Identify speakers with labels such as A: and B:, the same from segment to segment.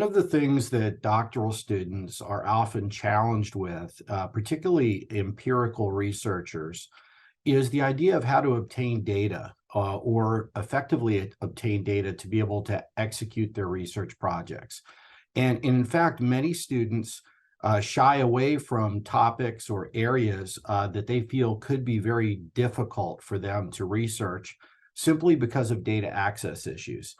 A: of the things that doctoral students are often challenged with, particularly empirical researchers, is the idea of how to obtain data or effectively obtain data to be able to execute their research projects. And in fact, many students shy away from topics or areas that they feel could be very difficult for them to research simply because of data access issues.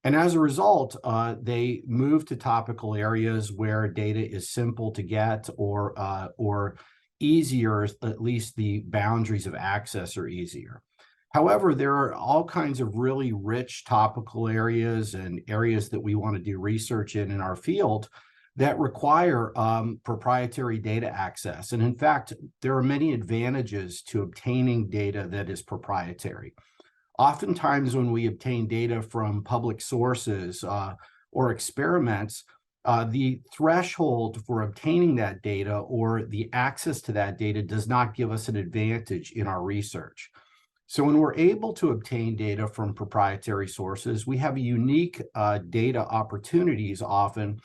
A: And as a result, they move to topical areas where data is simple to get or easier, at least the boundaries of access are easier. However, there are all kinds of really rich topical areas and areas that we want to do research in our field that require proprietary data access. And in fact, there are many advantages to obtaining data that is proprietary. Oftentimes, when we obtain data from public sources or experiments, the threshold for obtaining that data or the access to that data does not give us an advantage in our research. So when we're able to obtain data from proprietary sources, we have unique data opportunities often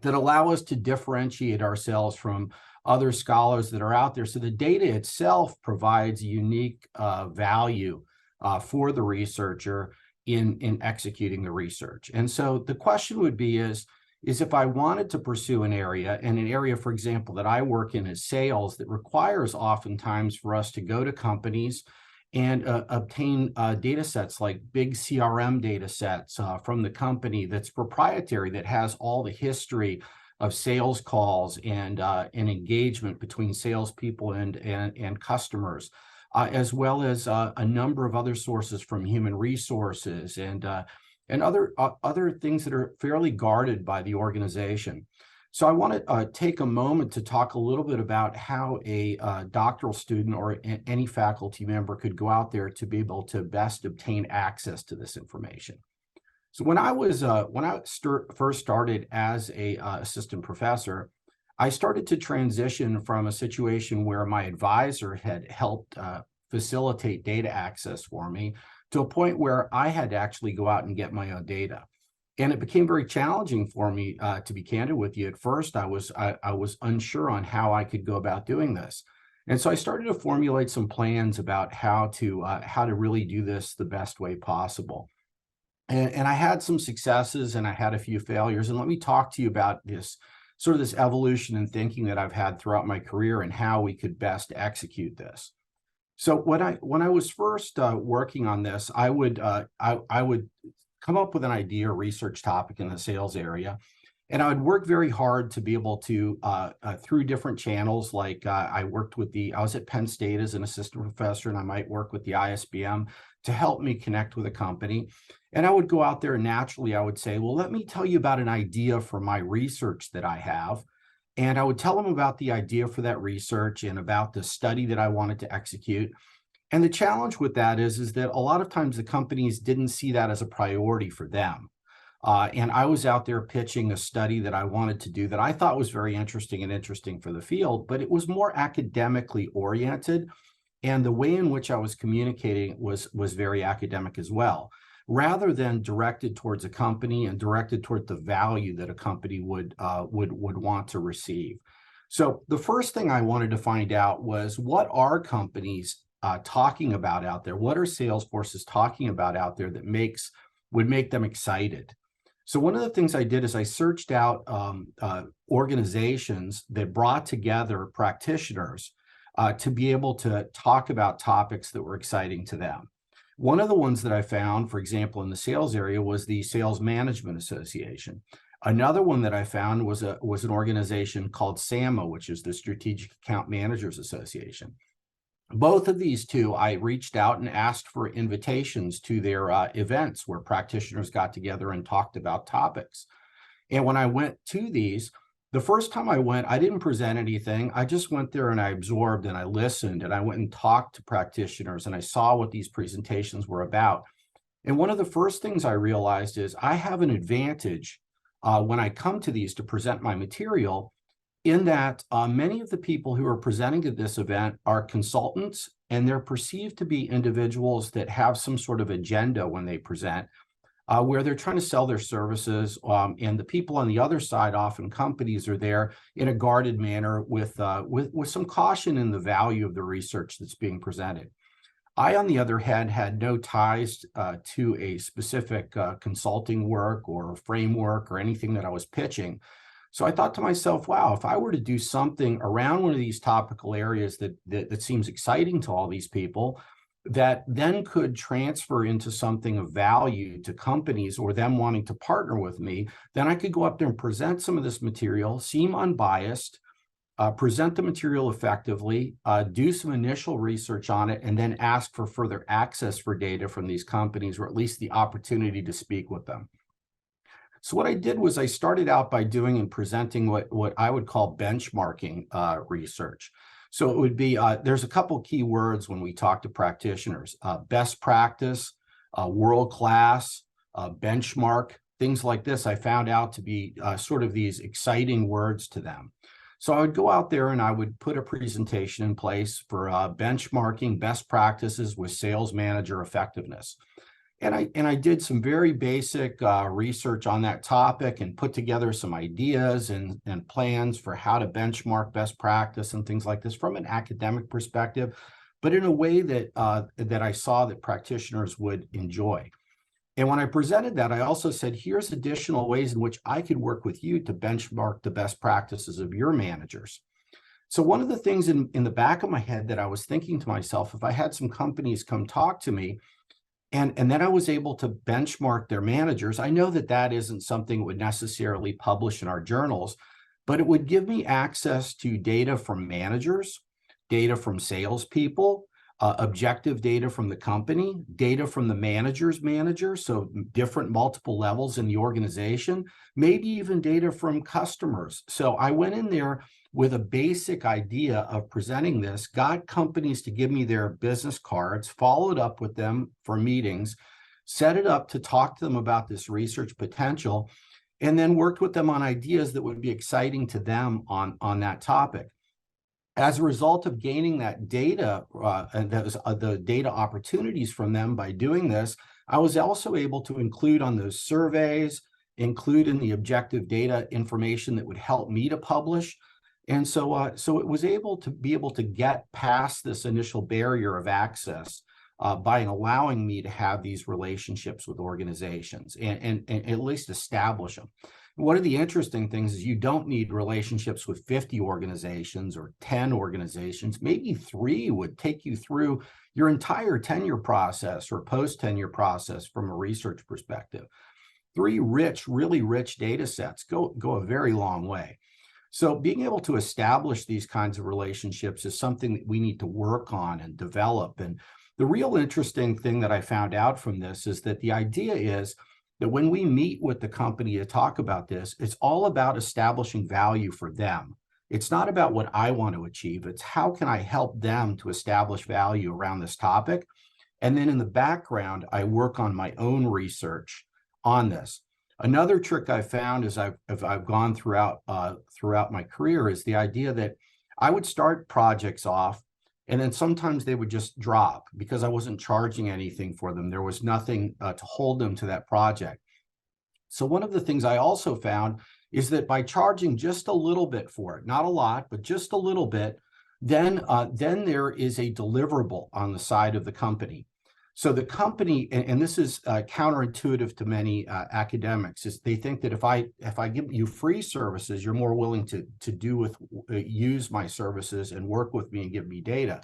A: that allow us to differentiate ourselves from other scholars that are out there. So the data itself provides unique value for the researcher in executing the research. And so the question would be is if I wanted to pursue an area, and an area, for example, that I work in is sales, that requires oftentimes for us to go to companies and obtain data sets like big CRM data sets from the company that's proprietary, that has all the history of sales calls and engagement between salespeople and customers, as well as a number of other sources from human resources and other things that are fairly guarded by the organization. So I want to take a moment to talk a little bit about how a doctoral student or any faculty member could go out there to be able to best obtain access to this information. So when I first started as a assistant professor, I started to transition from a situation where my advisor had helped facilitate data access for me to a point where I had to actually go out and get my own data. And it became very challenging for me, to be candid with you. At first, I was unsure on how I could go about doing this. And so I started to formulate some plans about how to really do this the best way possible. And I had some successes and I had a few failures. And let me talk to you about this evolution in thinking that I've had throughout my career and how we could best execute this. So when I was first working on this, I would come up with an idea or research topic in the sales area, and I would work very hard to be able to through different channels. Like I was at Penn State as an assistant professor, and I might work with the ISBM to help me connect with a company. And I would go out there and naturally I would say, well, let me tell you about an idea for my research that I have. And I would tell them about the idea for that research and about the study that I wanted to execute. And the challenge with that is that a lot of times the companies didn't see that as a priority for them. And I was out there pitching a study that I wanted to do that I thought was very interesting for the field, but it was more academically oriented. And the way in which I was communicating was very academic as well, rather than directed towards a company and directed toward the value that a company would want to receive. So the first thing I wanted to find out was, what are companies talking about out there? What are sales forces talking about out there that would make them excited? So one of the things I did is I searched out organizations that brought together practitioners to be able to talk about topics that were exciting to them. One of the ones that I found, for example, in the sales area, was the Sales Management Association. Another one that I found was an organization called SAMA, which is the Strategic Account Managers Association. Both of these two, I reached out and asked for invitations to their events where practitioners got together and talked about topics. And when I went to these, the first time I went, I didn't present anything. I just went there and I absorbed and I listened and I went and talked to practitioners and I saw what these presentations were about. And one of the first things I realized is I have an advantage when I come to these to present my material, in that many of the people who are presenting at this event are consultants, and they're perceived to be individuals that have some sort of agenda when they present. where they're trying to sell their services, and the people on the other side, often companies, are there in a guarded manner with some caution in the value of the research that's being presented. I, on the other hand, had no ties to a specific consulting work or framework or anything that I was pitching. So I thought to myself, wow, if I were to do something around one of these topical areas that seems exciting to all these people, that then could transfer into something of value to companies or them wanting to partner with me, then I could go up there and present some of this material, seem unbiased, present the material effectively, do some initial research on it, and then ask for further access for data from these companies, or at least the opportunity to speak with them. So what I did was I started out by doing and presenting what I would call benchmarking research. So it would be, there's a couple key words when we talk to practitioners: best practice, world-class, benchmark, things like this. I found out to be sort of these exciting words to them. So I would go out there and I would put a presentation in place for benchmarking best practices with sales manager effectiveness. And I did some very basic research on that topic and put together some ideas and plans for how to benchmark best practice and things like this from an academic perspective, but in a way that that I saw that practitioners would enjoy. And when I presented that, I also said, here's additional ways in which I could work with you to benchmark the best practices of your managers. So one of the things in the back of my head that I was thinking to myself, if I had some companies come talk to me, and then I was able to benchmark their managers, I know that that isn't something that would necessarily publish in our journals, but it would give me access to data from managers, data from salespeople, objective data from the company, data from the manager's manager, so different multiple levels in the organization, maybe even data from customers. So I went in there with a basic idea of presenting this, got companies to give me their business cards, followed up with them for meetings, set it up to talk to them about this research potential, and then worked with them on ideas that would be exciting to them on that topic. As a result of gaining that data, and the data opportunities from them by doing this, I was also able to include on those surveys, include in the objective data information that would help me to publish. And so, so it was able to get past this initial barrier of access by allowing me to have these relationships with organizations and at least establish them. One of the interesting things is you don't need relationships with 50 organizations or 10 organizations. Maybe 3 would take you through your entire tenure process or post-tenure process from a research perspective. 3 really rich data sets go a very long way. So being able to establish these kinds of relationships is something that we need to work on and develop. And the real interesting thing that I found out from this is that the idea is that when we meet with the company to talk about this, it's all about establishing value for them. It's not about what I want to achieve. It's how can I help them to establish value around this topic? And then in the background, I work on my own research on this. Another trick I found as I've gone throughout my career is the idea that I would start projects off, and then sometimes they would just drop because I wasn't charging anything for them. There was nothing to hold them to that project. So one of the things I also found is that by charging just a little bit for it, not a lot, but just a little bit, then there is a deliverable on the side of the company. So the company, and this is counterintuitive to many academics, is they think that if I give you free services, you're more willing to use my services and work with me and give me data.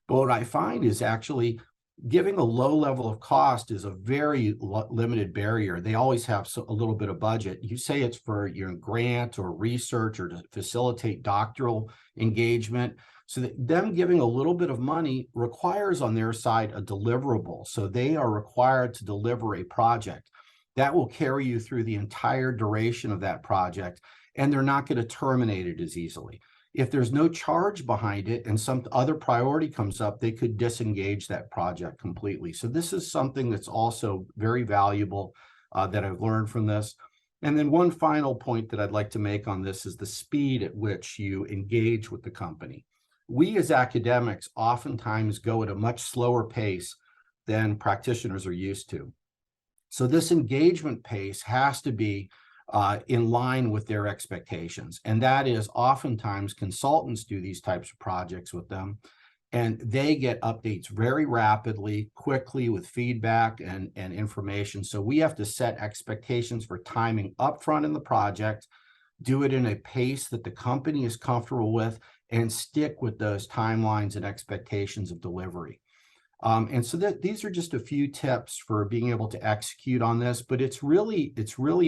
A: But what I find is actually giving a low level of cost is a very limited barrier. They always have a little bit of budget. You say it's for your grant or research or to facilitate doctoral engagement. So that them giving a little bit of money requires on their side a deliverable. So they are required to deliver a project that will carry you through the entire duration of that project, and they're not going to terminate it as easily. If there's no charge behind it and some other priority comes up, they could disengage that project completely. So this is something that's also very valuable that I've learned from this. And then one final point that I'd like to make on this is the speed at which you engage with the company. We as academics oftentimes go at a much slower pace than practitioners are used to. So this engagement pace has to be in line with their expectations. And that is oftentimes consultants do these types of projects with them, and they get updates very rapidly, quickly, with feedback and information. So we have to set expectations for timing upfront in the project, do it in a pace that the company is comfortable with, and stick with those timelines and expectations of delivery. And so these are just a few tips for being able to execute on this, but it's really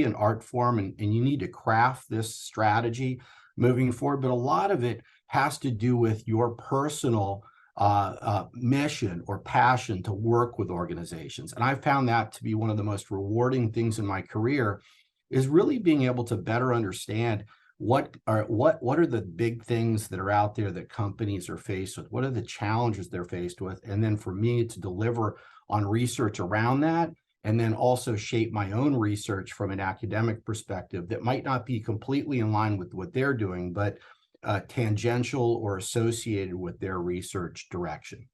A: an art form, and you need to craft this strategy moving forward. But a lot of it has to do with your personal mission or passion to work with organizations. And I've found that to be one of the most rewarding things in my career, is really being able to better understand what are the big things that are out there that companies are faced with? What are the challenges they're faced with? And then for me to deliver on research around that, and then also shape my own research from an academic perspective that might not be completely in line with what they're doing, but tangential or associated with their research direction.